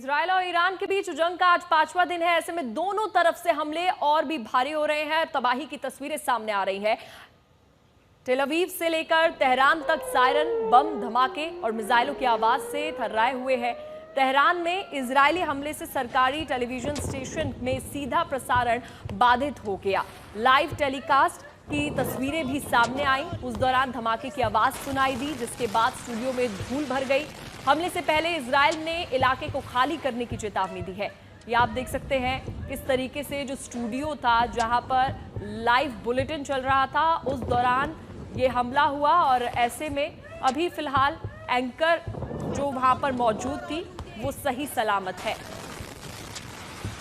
Israel और Iran के बीच जंग का आज 5वां दिन है। ऐसे में दोनों तरफ से हमले और भी भारी हो रहे हैं। तबाही की तस्वीरें सामने आ रही हैं। टेल अवीव से लेकर तेहरान तक सायरन, बम धमाके और मिसाइलों की आवाज से थर्राए हुए हैं। तेहरान में इजरायली हमले से सरकारी टेलीविजन स्टेशन में सीधा प्रसारण बाधित हो गया। लाइव टेलीकास्ट की तस्वीरें भी सामने आई। उस दौरान धमाके की आवाज सुनाई दी, जिसके बाद स्टूडियो में धूल भर गई। हमले से पहले इजरायल ने इलाके को खाली करने की चेतावनी दी है। ये आप देख सकते हैं किस तरीके से जो स्टूडियो था जहां पर लाइव बुलेटिन चल रहा था, उस दौरान ये हमला हुआ। और ऐसे में अभी फिलहाल एंकर जो वहां पर मौजूद थी वो सही सलामत है।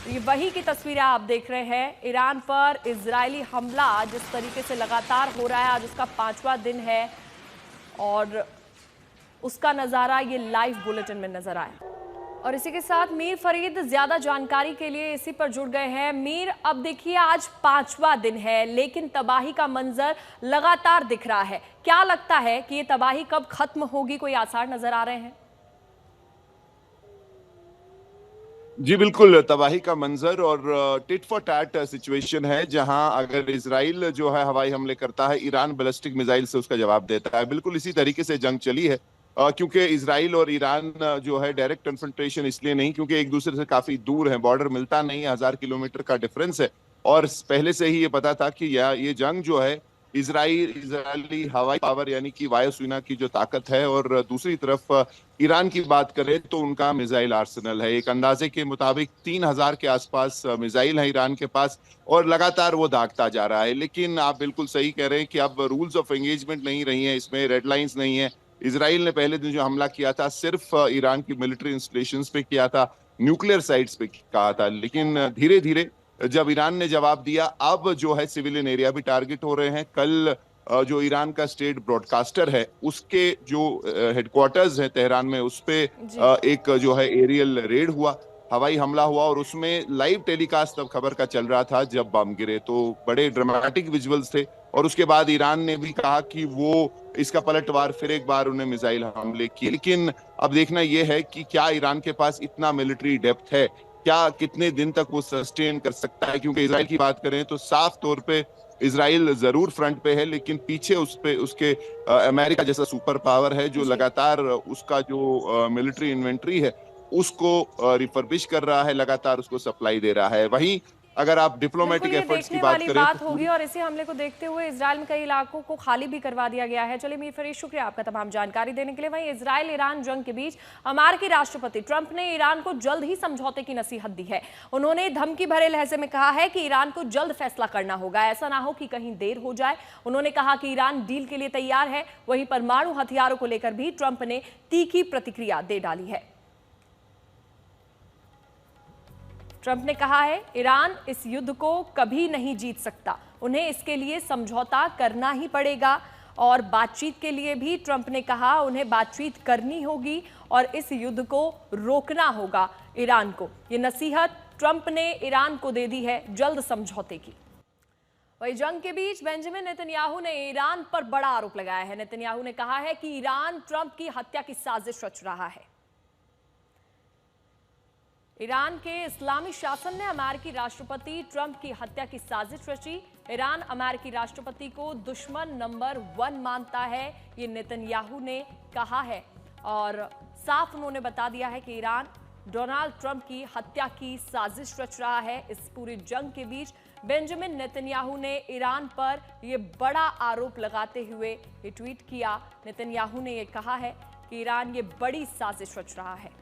ये वही की तस्वीरें आप देख रहे हैं। ईरान पर इजरायली हमला जिस तरीके से लगातार हो रहा है, आज उसका 5वां दिन है और उसका नजारा ये लाइव बुलेटिन में नजर आया। और इसी के साथ मीर फरीद ज्यादा जानकारी के लिए इसी पर जुड़ गए हैं। मीर, अब देखिए आज 5वां दिन है लेकिन तबाही का मंजर लगातार दिख रहा है। क्या लगता है कि ये तबाही कब खत्म होगी? कोई आसार नजर आ रहे हैं? जी बिल्कुल, तबाही का मंजर और टिट फॉर टैट सिचुएशन है, जहां अगर इजराइल जो है हवाई हमले करता है, ईरान बैलिस्टिक मिसाइल से उसका जवाब देता है। बिल्कुल इसी तरीके से जंग चली है, क्योंकि इजराइल और ईरान जो है डायरेक्ट कन्फ्रंटेशन इसलिए नहीं क्योंकि एक दूसरे से काफी दूर है, बॉर्डर मिलता नहीं है, 1000 किलोमीटर का डिफरेंस है। और पहले से ही ये पता था कि ये जंग जो है इजरायली हवाई पावर यानी कि वायुसेना की जो ताकत है, और दूसरी तरफ ईरान की बात करें तो उनका मिसाइल आर्सेनल है। एक अंदाजे के मुताबिक 3000 के आसपास मिसाइल है ईरान के पास, और लगातार वो दागता जा रहा है। लेकिन आप बिल्कुल सही कह रहे हैं कि अब रूल्स ऑफ एंगेजमेंट नहीं रही है, इसमें रेड लाइंस नहीं है। इजराइल ने पहले दिन जो हमला किया था सिर्फ ईरान की मिलिट्री इंस्टॉलेशंस पे किया था, न्यूक्लियर साइट्स पे कहा था। लेकिन धीरे धीरे जब ईरान ने जवाब दिया, अब जो है सिविलियन एरिया भी टारगेट हो रहे हैं। कल जो ईरान का स्टेट ब्रॉडकास्टर है उसके जो हेडक्वार्टर्स है तेहरान में, उस पे एक जो है एरियल रेड हुआ, हवाई हमला हुआ, और उसमें लाइव टेलीकास्ट तब खबर का चल रहा था जब बम गिरे, तो बड़े ड्रामेटिक विजुअल्स थे। और उसके बाद ईरान ने भी कहा कि वो इसका पलटवार, फिर एक बार उन्हें मिसाइल हमले किए। लेकिन अब देखना यह है कि क्या ईरान के पास इतना मिलिट्री डेप्थ है, क्या कितने दिन तक वो सस्टेन कर सकता है। क्योंकि इजराइल की बात करें तो साफ तौर पे इजराइल जरूर फ्रंट पे है, लेकिन पीछे उस पे उसके अमेरिका जैसा सुपर पावर है जो लगातार उसका जो मिलिट्री इन्वेंट्री है उसको रिफर्बिश कर रहा है, लगातार उसको सप्लाई दे रहा है। वहीं अगर आप डिप्लोमेटिक ये एफर्ट्स की देखने बात वाली करें बात तो होगी। और इसी हमले को देखते हुए इजरायल में कई इलाकों को खाली भी करवा दिया गया है। चलिए मीर फरीद, शुक्रिया आपका तमाम जानकारी देने के लिए। वहीं इजरायल ईरान जंग के बीच अमेरिकी राष्ट्रपति ट्रंप ने ईरान को जल्द ही समझौते की नसीहत दी है। उन्होंने धमकी भरे लहजे में कहा है कि ईरान को जल्द फैसला करना होगा, ऐसा ना हो कि कहीं देर हो जाए। उन्होंने कहा कि ईरान डील के लिए तैयार है। वहीं परमाणु हथियारों को लेकर भी ट्रंप ने तीखी प्रतिक्रिया दे डाली है। ट्रंप ने कहा है ईरान इस युद्ध को कभी नहीं जीत सकता, उन्हें इसके लिए समझौता करना ही पड़ेगा। और बातचीत के लिए भी ट्रंप ने कहा उन्हें बातचीत करनी होगी और इस युद्ध को रोकना होगा ईरान को। ये नसीहत ट्रंप ने ईरान को दे दी है जल्द समझौते की। वही जंग के बीच बेंजामिन नेतन्याहू ने ईरान पर बड़ा आरोप लगाया है। नेतन्याहू ने कहा है कि ईरान ट्रंप की हत्या की साजिश रच रहा है। ईरान के इस्लामी शासन ने अमेरिकी राष्ट्रपति ट्रंप की हत्या की साजिश रची। ईरान अमेरिकी राष्ट्रपति को दुश्मन नंबर 1 मानता है, ये नेतन्याहू ने कहा है। और साफ उन्होंने बता दिया है कि ईरान डोनाल्ड ट्रंप की हत्या की साजिश रच रहा है। इस पूरी जंग के बीच बेंजामिन नेतन्याहू ने ईरान पर यह बड़ा आरोप लगाते हुए ये ट्वीट किया। नेतन्याहू ने यह कहा है कि ईरान ये बड़ी साजिश रच रहा है।